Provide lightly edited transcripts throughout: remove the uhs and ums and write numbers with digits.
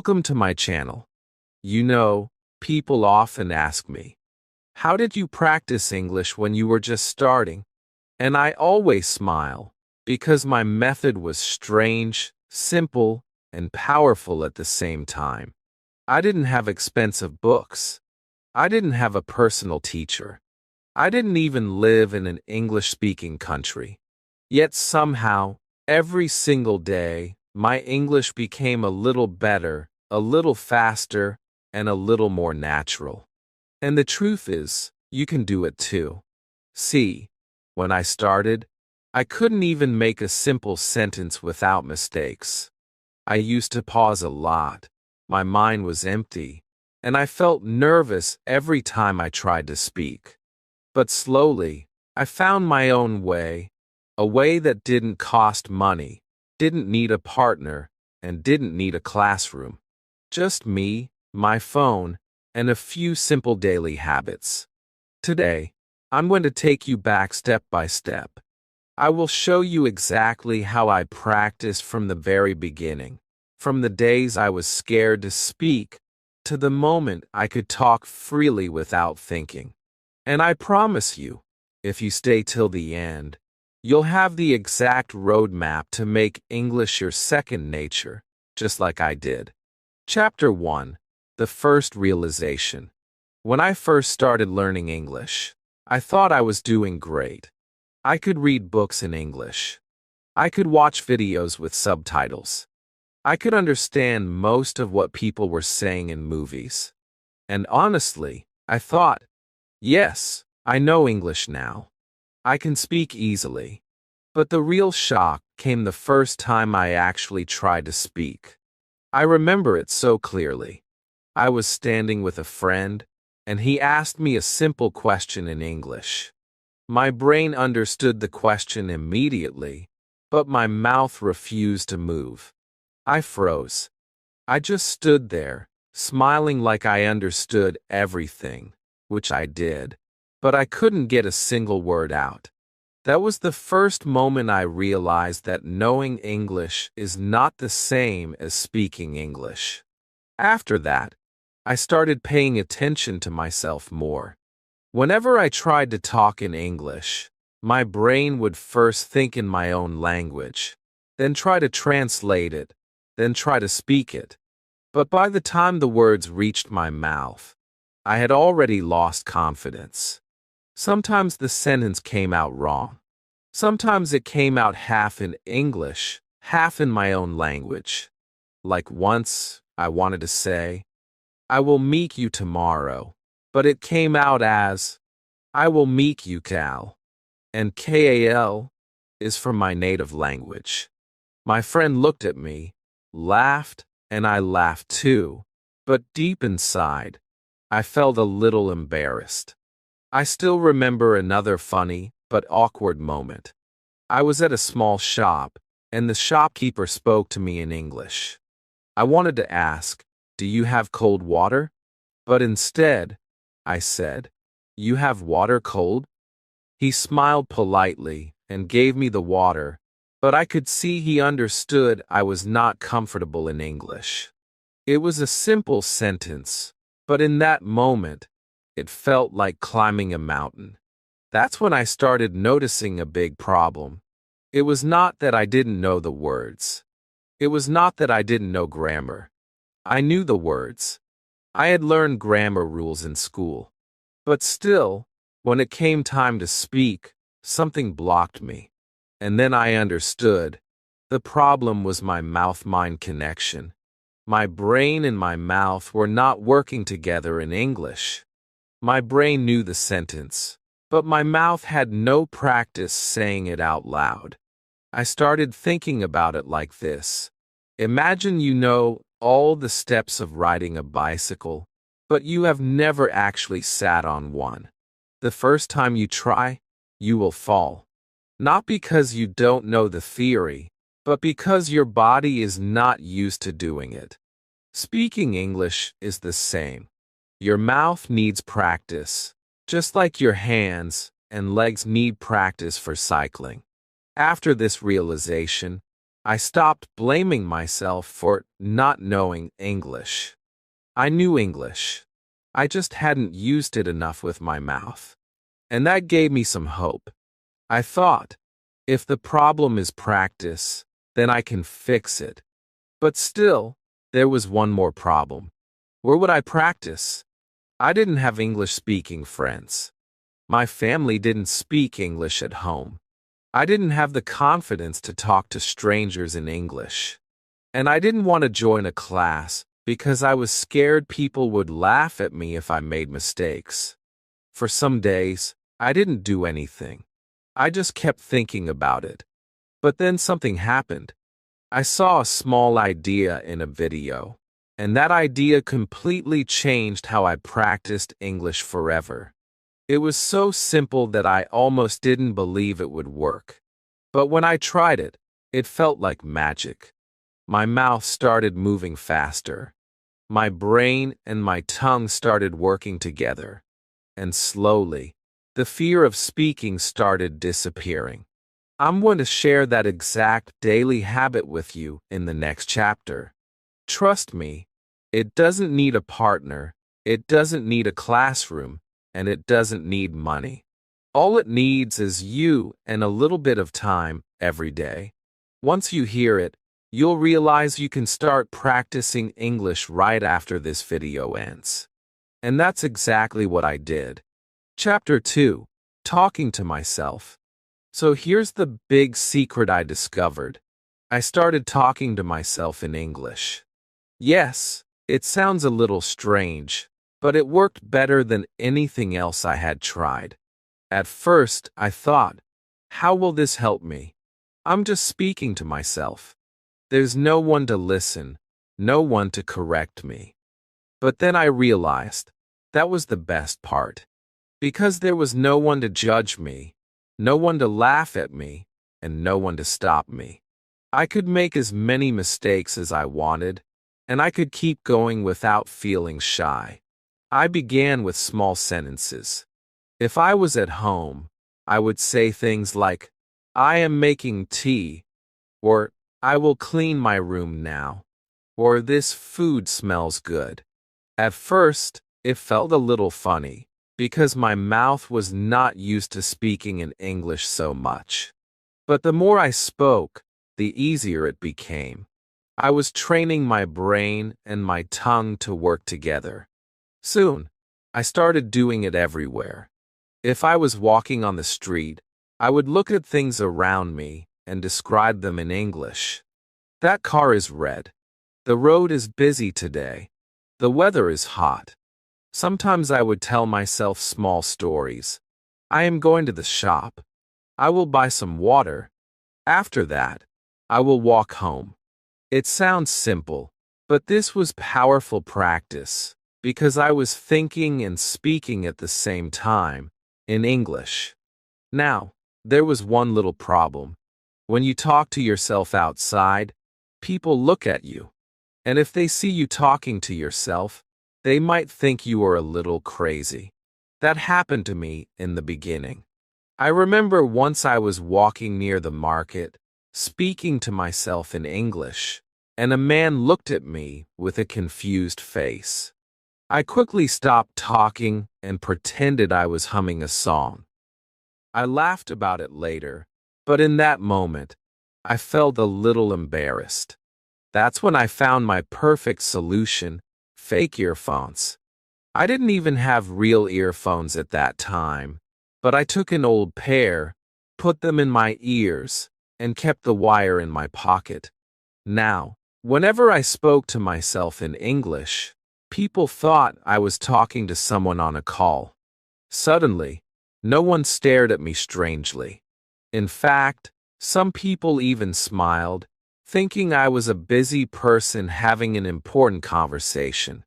Welcome to my channel. You know, people often ask me, how did you practice English when you were just starting? And I always smile, because my method was strange, simple, and powerful at the same time. I didn't have expensive books. I didn't have a personal teacher. I didn't even live in an English-speaking country. Yet somehow, every single day, my English became a little better, a little faster, and a little more natural. And the truth is, you can do it too. See, when I started, I couldn't even make a simple sentence without mistakes. I used to pause a lot. My mind was empty, and I felt nervous every time I tried to speak. But slowly, I found my own way, a way that didn't cost money, didn't need a partner, and didn't need a classroom. Just me, my phone, and a few simple daily habits. Today, I'm going to take you back step by step. I will show you exactly how I practiced from the very beginning, from the days I was scared to speak, to the moment I could talk freely without thinking. And I promise you, if you stay till the end, you'll have the exact roadmap to make English your second nature, just like I did. Chapter 1. The First Realization. When I first started learning English, I thought I was doing great. I could read books in English. I could watch videos with subtitles. I could understand most of what people were saying in movies. And honestly, I thought, yes, I know English now. I can speak easily. But the real shock came the first time I actually tried to speak. I remember it so clearly. I was standing with a friend, and he asked me a simple question in English. My brain understood the question immediately, but my mouth refused to move. I froze. I just stood there, smiling like I understood everything, which I did, but I couldn't get a single word out. That was the first moment I realized that knowing English is not the same as speaking English. After that, I started paying attention to myself more. Whenever I tried to talk in English, my brain would first think in my own language, then try to translate it, then try to speak it. But by the time the words reached my mouth, I had already lost confidence. Sometimes the sentence came out wrong. Sometimes it came out half in English, half in my own language. Like once, I wanted to say, I will meet you tomorrow, but it came out as, I will meet you Cal. And Kal is from my native language. My friend looked at me, laughed, and I laughed too, but deep inside, I felt a little embarrassed. I still remember another funny but awkward moment. I was at a small shop, and the shopkeeper spoke to me in English. I wanted to ask, do you have cold water? But instead, I said, you have water cold? He smiled politely and gave me the water, but I could see he understood I was not comfortable in English. It was a simple sentence, but in that moment, it felt like climbing a mountain. That's when I started noticing a big problem. It was not that I didn't know the words. It was not that I didn't know grammar. I knew the words. I had learned grammar rules in school. But still, when it came time to speak, something blocked me. And then I understood. The problem was my mouth-mind connection. My brain and my mouth were not working together in English. My brain knew the sentence, but my mouth had no practice saying it out loud. I started thinking about it like this. Imagine you know all the steps of riding a bicycle, but you have never actually sat on one. The first time you try, you will fall. Not because you don't know the theory, but because your body is not used to doing it. Speaking English is the same. Your mouth needs practice, just like your hands and legs need practice for cycling. After this realization, I stopped blaming myself for not knowing English. I knew English. I just hadn't used it enough with my mouth. And that gave me some hope. I thought, if the problem is practice, then I can fix it. But still, there was one more problem. Where would I practice? I didn't have English-speaking friends. My family didn't speak English at home. I didn't have the confidence to talk to strangers in English. And I didn't want to join a class because I was scared people would laugh at me if I made mistakes. For some days, I didn't do anything. I just kept thinking about it. But then something happened. I saw a small idea in a video, and that idea completely changed how I practiced English forever. It was so simple that I almost didn't believe it would work. But when I tried it, it felt like magic. My mouth started moving faster. My brain and my tongue started working together. And slowly, the fear of speaking started disappearing. I'm going to share that exact daily habit with you in the next chapter. Trust me, it doesn't need a partner, it doesn't need a classroom, and it doesn't need money. All it needs is you and a little bit of time every day. Once you hear it, you'll realize you can start practicing English right after this video ends. And that's exactly what I did. Chapter 2. Talking to myself. So here's the big secret I discovered. I started talking to myself in English. Yes, it sounds a little strange, but it worked better than anything else I had tried. At first, I thought, how will this help me? I'm just speaking to myself. There's no one to listen, no one to correct me. But then I realized that was the best part. Because there was no one to judge me, no one to laugh at me, and no one to stop me. I could make as many mistakes as I wanted, and I could keep going without feeling shy. I began with small sentences. If I was at home, I would say things like, I am making tea, or I will clean my room now, or this food smells good. At first, it felt a little funny, because my mouth was not used to speaking in English so much. But the more I spoke, the easier it became. I was training my brain and my tongue to work together. Soon, I started doing it everywhere. If I was walking on the street, I would look at things around me and describe them in English. That car is red. The road is busy today. The weather is hot. Sometimes I would tell myself small stories. I am going to the shop. I will buy some water. After that, I will walk home. It sounds simple, but this was powerful practice because I was thinking and speaking at the same time in English. Now, there was one little problem. When you talk to yourself outside, people look at you. And if they see you talking to yourself, they might think you are a little crazy. That happened to me in the beginning. I remember once I was walking near the market, speaking to myself in English, and a man looked at me with a confused face. I quickly stopped talking and pretended I was humming a song. I laughed about it later, but in that moment, I felt a little embarrassed. That's when I found my perfect solution: fake earphones. I didn't even have real earphones at that time, but I took an old pair, put them in my ears, and kept the wire in my pocket. Now, whenever I spoke to myself in English, people thought I was talking to someone on a call. Suddenly, no one stared at me strangely. In fact, some people even smiled, thinking I was a busy person having an important conversation.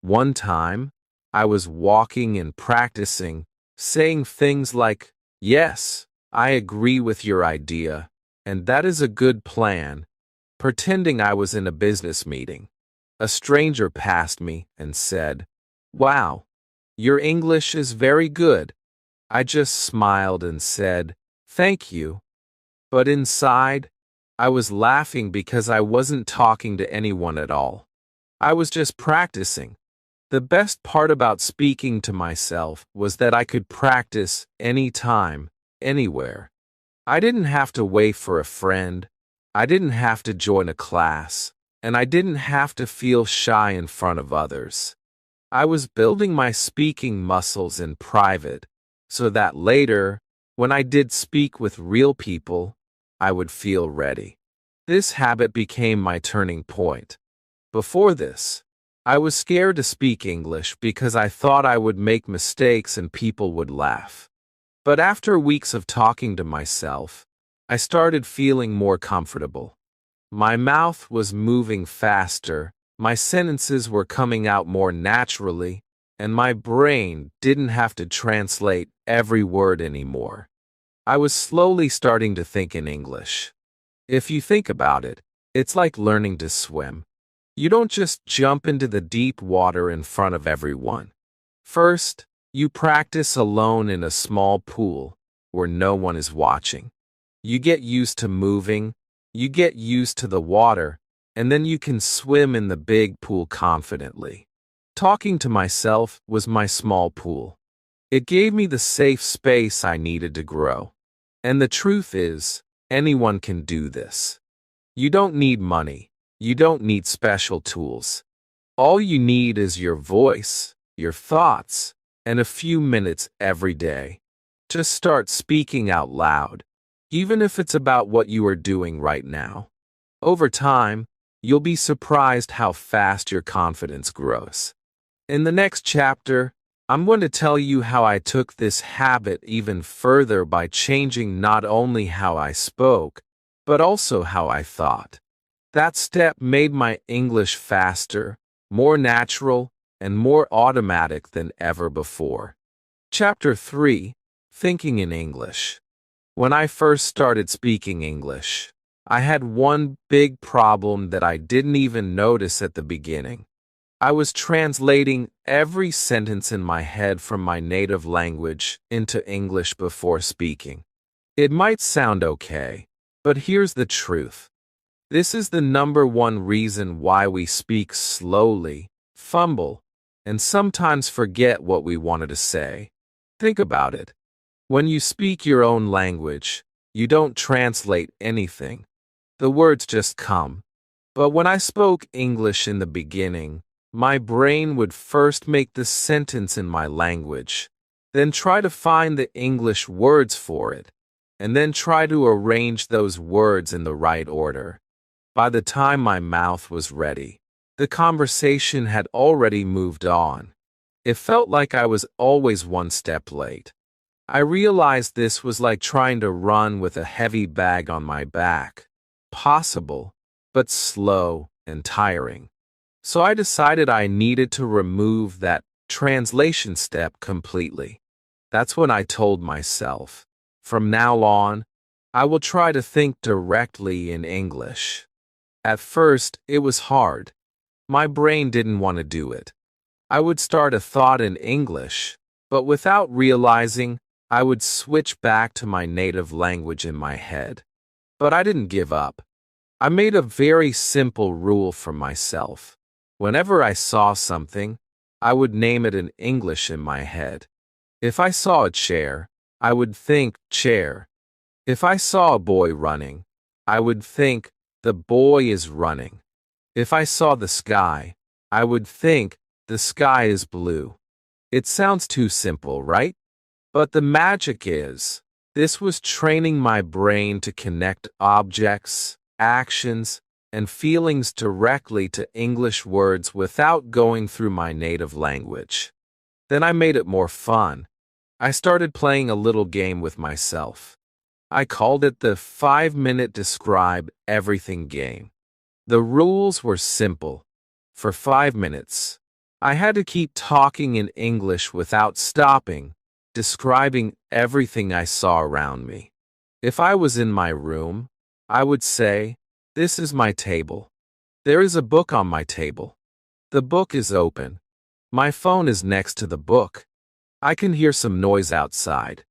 One time, I was walking and practicing, saying things like, "Yes, I agree with your idea, and that is a good plan," pretending I was in a business meeting. A stranger passed me and said, "Wow, your English is very good." I just smiled and said, "Thank you." But inside, I was laughing because I wasn't talking to anyone at all. I was just practicing. The best part about speaking to myself was that I could practice anytime, anywhere. I didn't have to wait for a friend. I didn't have to join a class. And I didn't have to feel shy in front of others. I was building my speaking muscles in private, so that later, when I did speak with real people, I would feel ready. This habit became my turning point. Before this, I was scared to speak English because I thought I would make mistakes and people would laugh. But after weeks of talking to myself, I started feeling more comfortable. My mouth was moving faster, my sentences were coming out more naturally, and my brain didn't have to translate every word anymore. I was slowly starting to think in English. If you think about it, it's like learning to swim. You don't just jump into the deep water in front of everyone. First, you practice alone in a small pool where no one is watching. You get used to moving, you get used to the water, and then you can swim in the big pool confidently. Talking to myself was my small pool. It gave me the safe space I needed to grow. And the truth is, anyone can do this. You don't need money. You don't need special tools. All you need is your voice, your thoughts, and a few minutes every day. Just start speaking out loud, even if it's about what you are doing right now. Over time, you'll be surprised how fast your confidence grows. In the next chapter, I'm going to tell you how I took this habit even further by changing not only how I spoke, but also how I thought. That step made my English faster, more natural, and more automatic than ever before. Chapter 3: Thinking in English. When I first started speaking English, I had one big problem that I didn't even notice at the beginning. I was translating every sentence in my head from my native language into English before speaking. It might sound okay, but here's the truth. This is the number one reason why we speak slowly, fumble, and sometimes forget what we wanted to say. Think about it. When you speak your own language, you don't translate anything. The words just come. But when I spoke English in the beginning, my brain would first make the sentence in my language, then try to find the English words for it, and then try to arrange those words in the right order. By the time my mouth was ready, the conversation had already moved on. It felt like I was always one step late. I realized this was like trying to run with a heavy bag on my back. Possible, but slow and tiring. So I decided I needed to remove that translation step completely. That's when I told myself, from now on, I will try to think directly in English. At first, it was hard. My brain didn't want to do it. I would start a thought in English, but without realizing, I would switch back to my native language in my head. But I didn't give up. I made a very simple rule for myself. Whenever I saw something, I would name it in English in my head. If I saw a chair, I would think chair. If I saw a boy running, I would think the boy is running. If I saw the sky, I would think the sky is blue. It sounds too simple, right? But the magic is, this was training my brain to connect objects, actions, and feelings directly to English words without going through my native language. Then I made it more fun. I started playing a little game with myself. I called it the 5-minute describe everything game. The rules were simple. For 5 minutes, I had to keep talking in English without stopping, describing everything I saw around me. If I was in my room, I would say, "This is my table. There is a book on my table. The book is open. My phone is next to the book. I can hear some noise outside.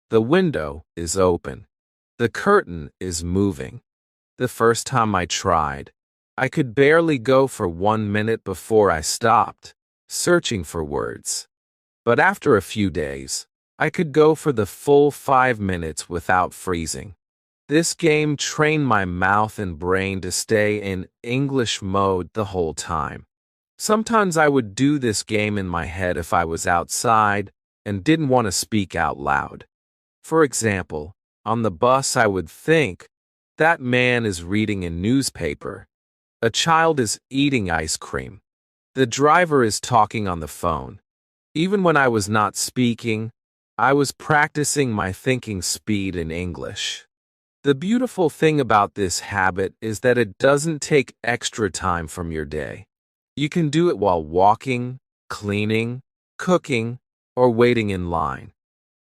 The window is open. The curtain is moving. The first time I tried, I could barely go for 1 minute before I stopped, searching for words. But after a few days, I could go for the full 5 minutes without freezing. This game trained my mouth and brain to stay in English mode the whole time. Sometimes I would do this game in my head if I was outside and didn't want to speak out loud. For example, on the bus I would think, that man is reading a newspaper. A child is eating ice cream. The driver is talking on the phone. Even when I was not speaking, I was practicing my thinking speed in English. The beautiful thing about this habit is that it doesn't take extra time from your day. You can do it while walking, cleaning, cooking, or waiting in line.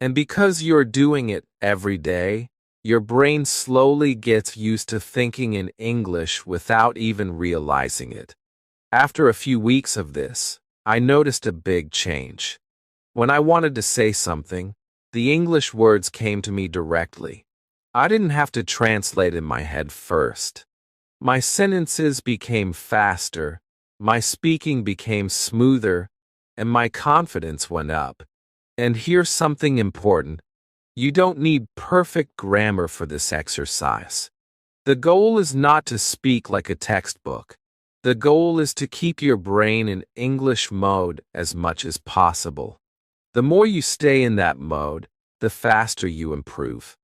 And because you're doing it every day, your brain slowly gets used to thinking in English without even realizing it. After a few weeks of this, I noticed a big change. When I wanted to say something, the English words came to me directly. I didn't have to translate in my head first. My sentences became faster, my speaking became smoother, and my confidence went up. And here's something important. You don't need perfect grammar for this exercise. The goal is not to speak like a textbook. The goal is to keep your brain in English mode as much as possible. The more you stay in that mode, the faster you improve.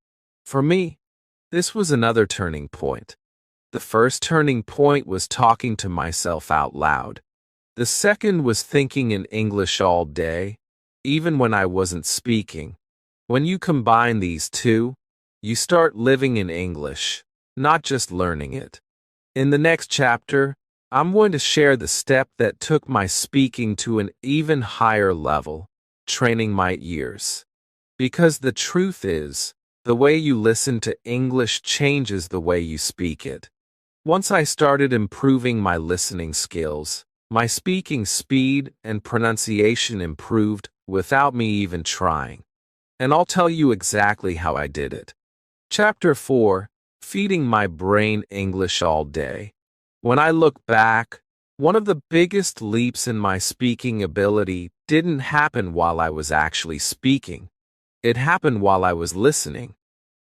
For me, this was another turning point. The first turning point was talking to myself out loud. The second was thinking in English all day, even when I wasn't speaking. When you combine these two, you start living in English, not just learning it. In the next chapter, I'm going to share the step that took my speaking to an even higher level, training my ears. Because the truth is, the way you listen to English changes the way you speak it. Once I started improving my listening skills, my speaking speed and pronunciation improved without me even trying. And I'll tell you exactly how I did it. Chapter 4: Feeding my brain English all day. When I look back, one of the biggest leaps in my speaking ability didn't happen while I was actually speaking. It happened while I was listening.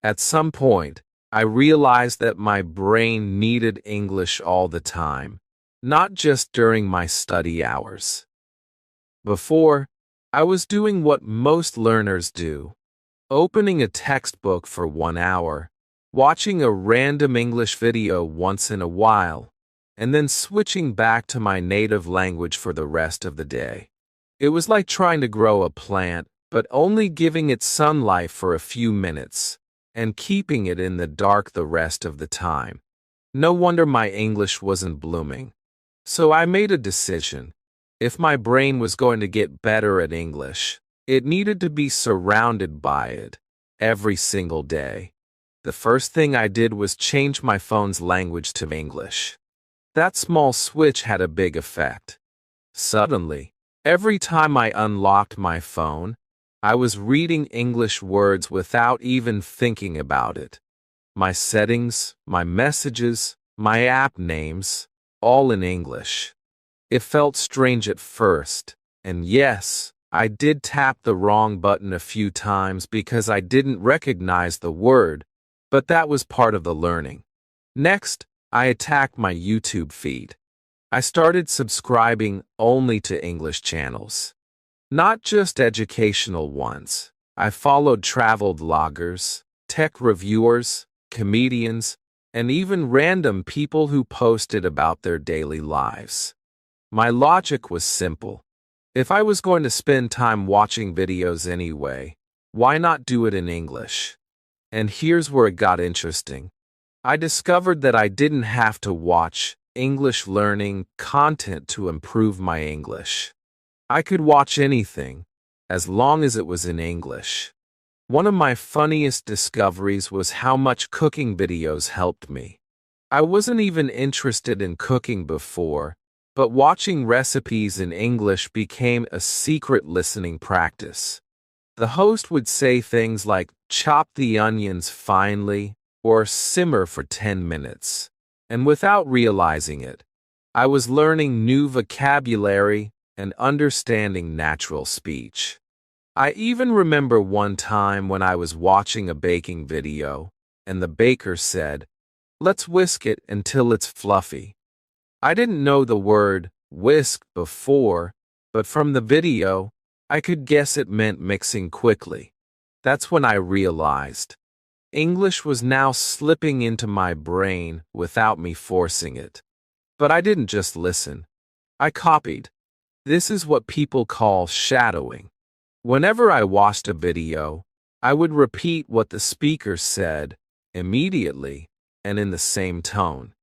At some point, I realized that my brain needed English all the time, not just during my study hours. Before, I was doing what most learners do, opening a textbook for 1 hour, watching a random English video once in a while, and then switching back to my native language for the rest of the day. It was like trying to grow a plant, but only giving it sunlight for a few minutes, and keeping it in the dark the rest of the time. No wonder my English wasn't blooming. So I made a decision. If my brain was going to get better at English, it needed to be surrounded by it every single day. The first thing I did was change my phone's language to English. That small switch had a big effect. Suddenly, every time I unlocked my phone, I was reading English words without even thinking about it. My settings, my messages, my app names, all in English. It felt strange at first, and yes, I did tap the wrong button a few times because I didn't recognize the word, but that was part of the learning. Next, I attacked my YouTube feed. I started subscribing only to English channels. Not just educational ones. I followed travel vloggers, tech reviewers, comedians, and even random people who posted about their daily lives. My logic was simple. If I was going to spend time watching videos anyway, why not do it in English? And here's where it got interesting. I discovered that I didn't have to watch English learning content to improve my English. I could watch anything, as long as it was in English. One of my funniest discoveries was how much cooking videos helped me. I wasn't even interested in cooking before, but watching recipes in English became a secret listening practice. The host would say things like, "Chop the onions finely," or simmer for 10 minutes. And without realizing it, I was learning new vocabulary and understanding natural speech. I even remember one time when I was watching a baking video, and the baker said, "Let's whisk it until it's fluffy." I didn't know the word whisk before, but from the video, I could guess it meant mixing quickly. That's when I realized English was now slipping into my brain without me forcing it. But I didn't just listen. I copied. This is what people call shadowing. Whenever I watched a video, I would repeat what the speaker said immediately and in the same tone.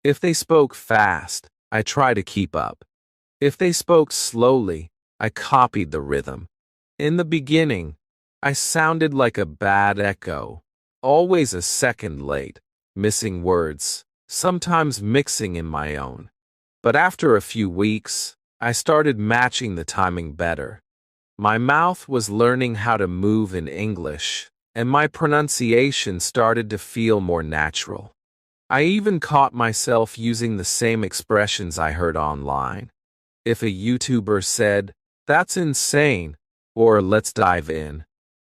If they spoke fast, I tried to keep up. If they spoke slowly, I copied the rhythm. In the beginning, I sounded like a bad echo, always a second late, missing words, sometimes mixing in my own. But after a few weeks, I started matching the timing better. My mouth was learning how to move in English, and my pronunciation started to feel more natural. I even caught myself using the same expressions I heard online. If a YouTuber said, "That's insane," or "Let's dive in,"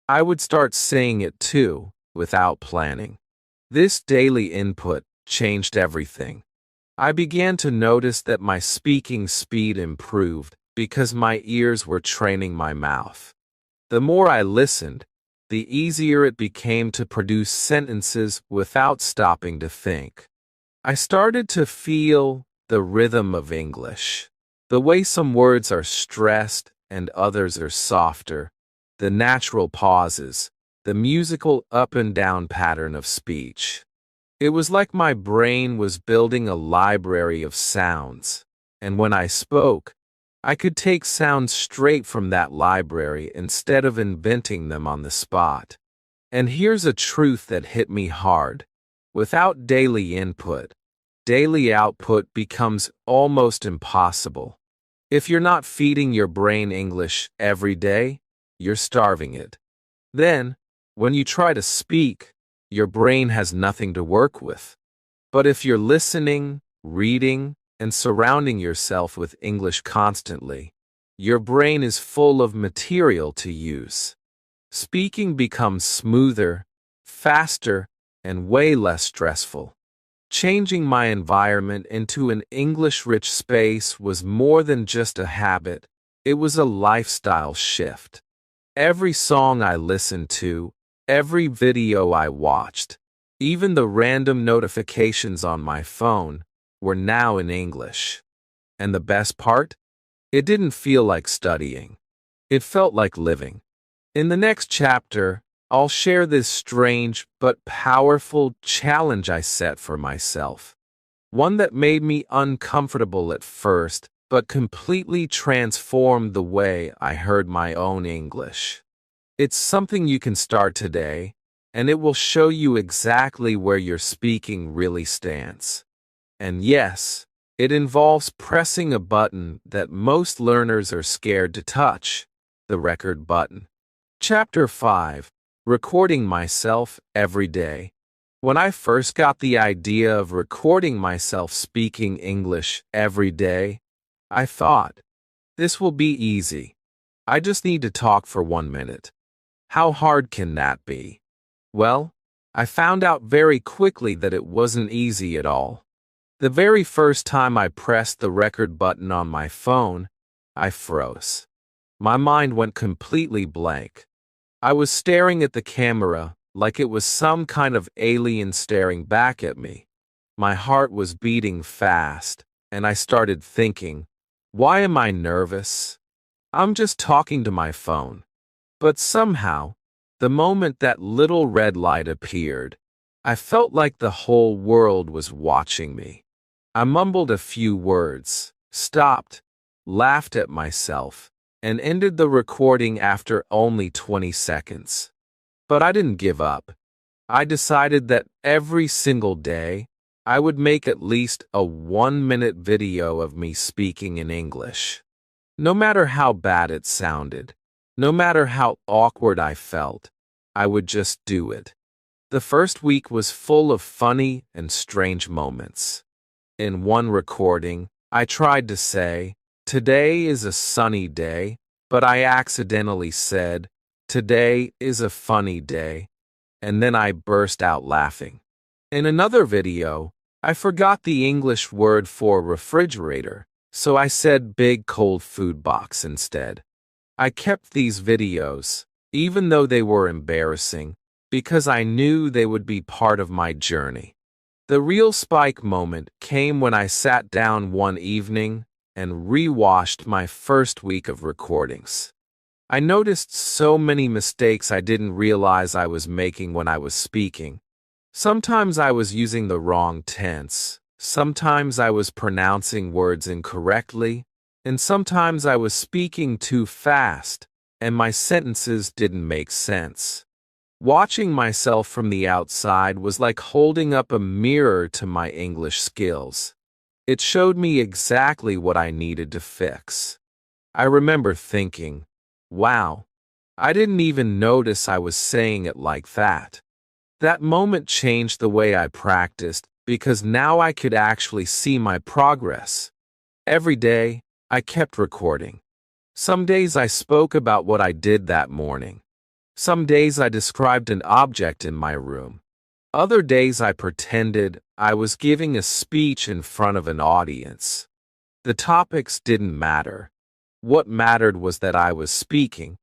I would start saying it too, without planning. This daily input changed everything. I began to notice that my speaking speed improved because my ears were training my mouth. The more I listened, the easier it became to produce sentences without stopping to think. I started to feel the rhythm of English, the way some words are stressed and others are softer, the natural pauses, the musical up and down pattern of speech. It was like my brain was building a library of sounds, and when I spoke, I could take sounds straight from that library instead of inventing them on the spot. And here's a truth that hit me hard. Without daily input, daily output becomes almost impossible. If you're not feeding your brain English every day, you're starving it. Then, when you try to speak, your brain has nothing to work with. But if you're listening, reading, and surrounding yourself with English constantly, your brain is full of material to use. Speaking becomes smoother, faster, and way less stressful. Changing my environment into an English-rich space was more than just a habit, it was a lifestyle shift. Every song I listened to, every video I watched, even the random notifications on my phone, were now in English. And the best part? It didn't feel like studying. It felt like living. In the next chapter, I'll share this strange but powerful challenge I set for myself. One that made me uncomfortable at first, but completely transformed the way I heard my own English. It's something you can start today, and it will show you exactly where your speaking really stands. And yes, it involves pressing a button that most learners are scared to touch, the record button. Chapter 5. Recording myself every day. When I first got the idea of recording myself speaking English every day, I thought, this will be easy. I just need to talk for 1 minute. How hard can that be? Well, I found out very quickly that it wasn't easy at all. The very first time I pressed the record button on my phone, I froze. My mind went completely blank. I was staring at the camera like it was some kind of alien staring back at me. My heart was beating fast, and I started thinking, why am I nervous? I'm just talking to my phone. But somehow, the moment that little red light appeared, I felt like the whole world was watching me. I mumbled a few words, stopped, laughed at myself, and ended the recording after only 20 seconds. But I didn't give up. I decided that every single day, I would make at least a 1-minute video of me speaking in English. No matter how bad it sounded, no matter how awkward I felt, I would just do it. The first week was full of funny and strange moments. In one recording, I tried to say, "Today is a sunny day," but I accidentally said, "Today is a funny day," and then I burst out laughing. In another video, I forgot the English word for refrigerator, so I said big cold food box instead. I kept these videos, even though they were embarrassing, because I knew they would be part of my journey. The real spike moment came when I sat down one evening and rewatched my first week of recordings. I noticed so many mistakes I didn't realize I was making when I was speaking. Sometimes I was using the wrong tense, sometimes I was pronouncing words incorrectly, and sometimes I was speaking too fast, and my sentences didn't make sense. Watching myself from the outside was like holding up a mirror to my English skills. It showed me exactly what I needed to fix. I remember thinking, wow, I didn't even notice I was saying it like that. That moment changed the way I practiced because now I could actually see my progress. Every day, I kept recording. Some days I spoke about what I did that morning. Some days I described an object in my room. Other days I pretended I was giving a speech in front of an audience. The topics didn't matter. What mattered was that I was speaking.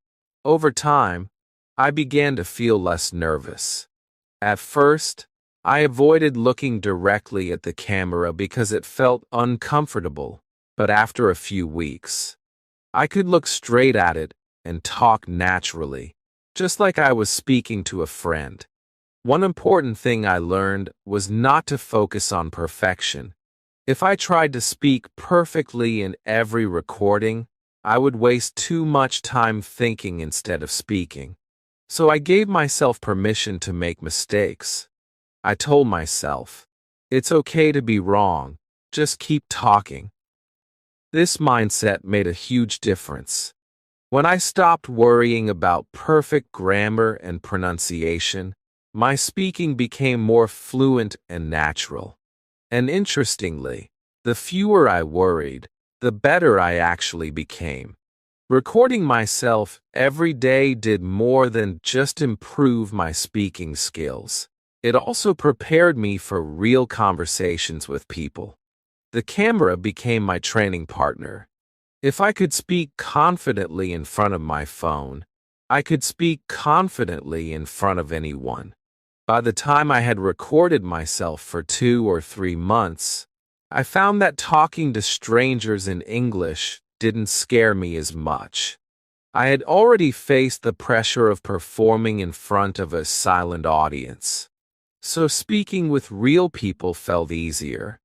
Over time, I began to feel less nervous. At first, I avoided looking directly at the camera because it felt uncomfortable, but after a few weeks, I could look straight at it and talk naturally, just like I was speaking to a friend. One important thing I learned was not to focus on perfection. If I tried to speak perfectly in every recording, I would waste too much time thinking instead of speaking. So I gave myself permission to make mistakes. I told myself, it's okay to be wrong, just keep talking. This mindset made a huge difference. When I stopped worrying about perfect grammar and pronunciation, my speaking became more fluent and natural. And interestingly, the fewer I worried, the better I actually became. Recording myself every day did more than just improve my speaking skills. It also prepared me for real conversations with people. The camera became my training partner. If I could speak confidently in front of my phone, I could speak confidently in front of anyone. By the time I had recorded myself for 2 or 3 months, I found that talking to strangers in English didn't scare me as much. I had already faced the pressure of performing in front of a silent audience, so speaking with real people felt easier.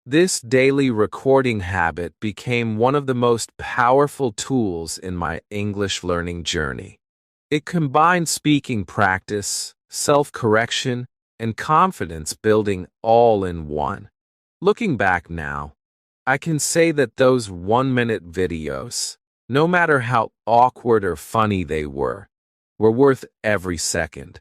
This daily recording habit became one of the most powerful tools in my English learning journey. It combined speaking practice, self-correction, and confidence building all in one. Looking back now, I can say that those 1-minute videos, no matter how awkward or funny they were worth every second.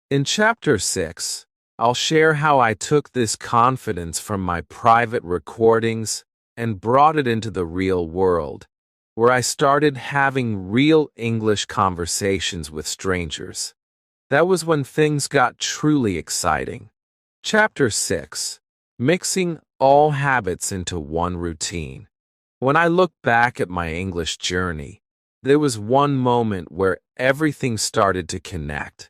In Chapter 6, I'll share how I took this confidence from my private recordings and brought it into the real world, where I started having real English conversations with strangers. That was when things got truly exciting. Chapter 6. Mixing all habits into one routine. When I look back at my English journey, there was one moment where everything started to connect.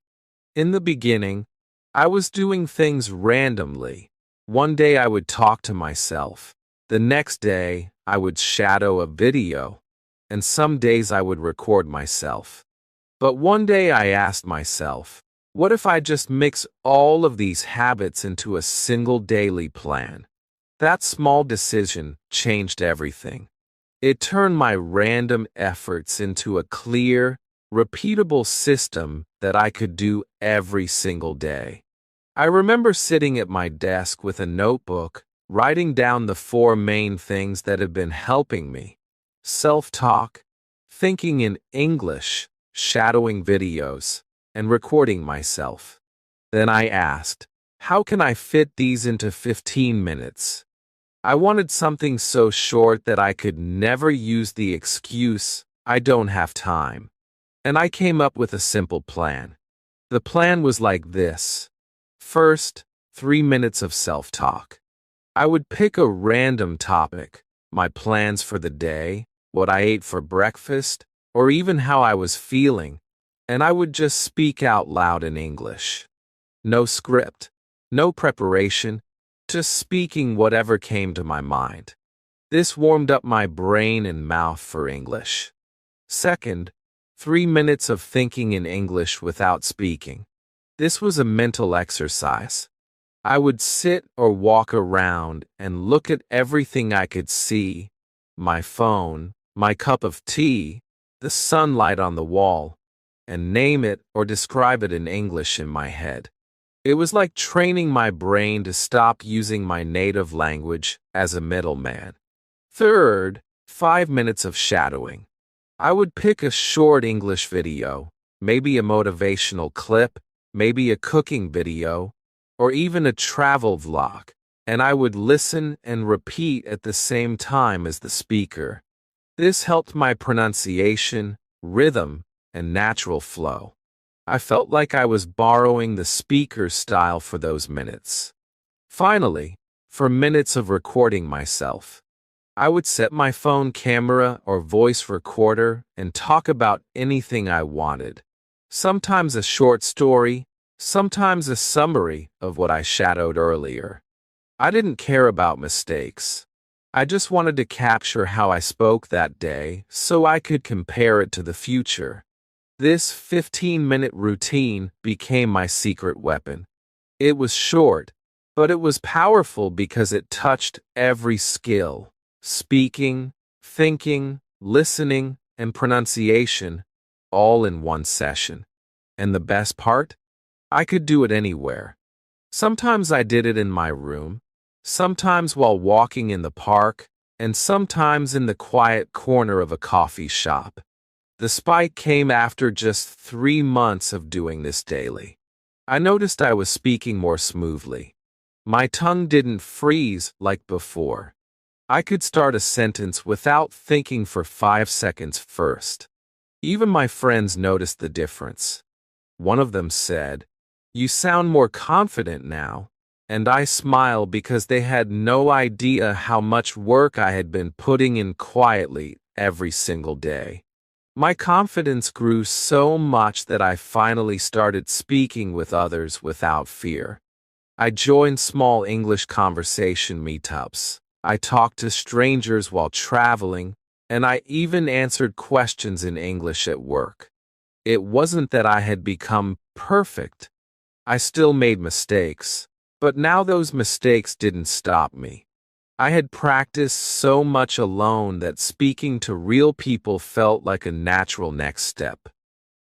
In the beginning, I was doing things randomly. One day I would talk to myself. The next day, I would shadow a video. And some days I would record myself. But one day I asked myself, what if I just mix all of these habits into a single daily plan? That small decision changed everything. It turned my random efforts into a clear, repeatable system that I could do every single day. I remember sitting at my desk with a notebook, writing down the 4 main things that had been helping me: self-talk, thinking in English, shadowing videos, and recording myself. Then I asked, how can I fit these into 15 minutes? I wanted something so short that I could never use the excuse, I don't have time. And I came up with a simple plan. The plan was like this. First, 3 minutes of self-talk. I would pick a random topic, my plans for the day, what I ate for breakfast, or even how I was feeling, and I would just speak out loud in English. No script, no preparation, just speaking whatever came to my mind. This warmed up my brain and mouth for English. Second, 3 minutes of thinking in English without speaking. This was a mental exercise. I would sit or walk around and look at everything I could see, my phone, my cup of tea, the sunlight on the wall, and name it or describe it in English in my head. It was like training my brain to stop using my native language as a middleman. Third, 5 minutes of shadowing. I would pick a short English video, maybe a motivational clip, maybe a cooking video, or even a travel vlog, and I would listen and repeat at the same time as the speaker. This helped my pronunciation, rhythm, and natural flow. I felt like I was borrowing the speaker's style for those minutes. Finally, for minutes of recording myself, I would set my phone camera or voice recorder and talk about anything I wanted. Sometimes a short story, sometimes a summary of what I shadowed earlier. I didn't care about mistakes. I just wanted to capture how I spoke that day so I could compare it to the future. This 15-minute routine became my secret weapon. It was short, but it was powerful because it touched every skill: speaking, thinking, listening, and pronunciation, all in one session. And the best part? I could do it anywhere. Sometimes I did it in my room, sometimes while walking in the park, and sometimes in the quiet corner of a coffee shop. The spike came after just 3 months of doing this daily. I noticed I was speaking more smoothly. My tongue didn't freeze like before. I could start a sentence without thinking for 5 seconds first. Even my friends noticed the difference. One of them said, "You sound more confident now," and I smiled because they had no idea how much work I had been putting in quietly every single day. My confidence grew so much that I finally started speaking with others without fear. I joined small English conversation meetups. I talked to strangers while traveling, and I even answered questions in English at work. It wasn't that I had become perfect. I still made mistakes, but now those mistakes didn't stop me. I had practiced so much alone that speaking to real people felt like a natural next step.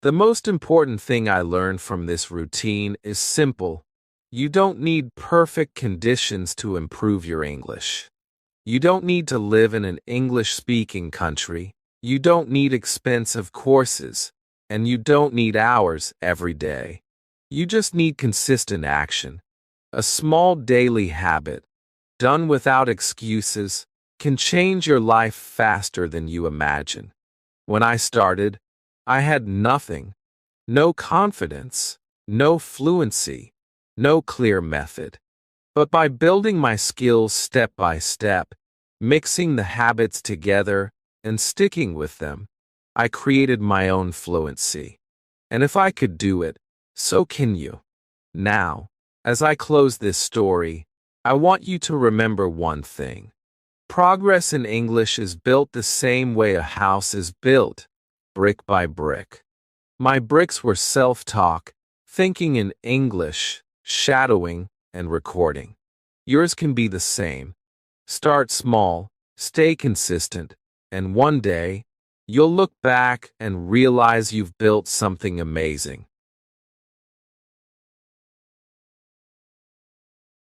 The most important thing I learned from this routine is simple. You don't need perfect conditions to improve your English. You don't need to live in an English-speaking country. You don't need expensive courses, and you don't need hours every day. You just need consistent action. A small daily habit, done without excuses, can change your life faster than you imagine. When I started, I had nothing. No confidence, no fluency, no clear method. But by building my skills step by step, mixing the habits together, and sticking with them, I created my own fluency. And if I could do it, so can you. Now, as I close this story, I want you to remember one thing. Progress in English is built the same way a house is built, brick by brick. My bricks were self-talk, thinking in English, shadowing, and recording. Yours can be the same. Start small, stay consistent, and one day, you'll look back and realize you've built something amazing.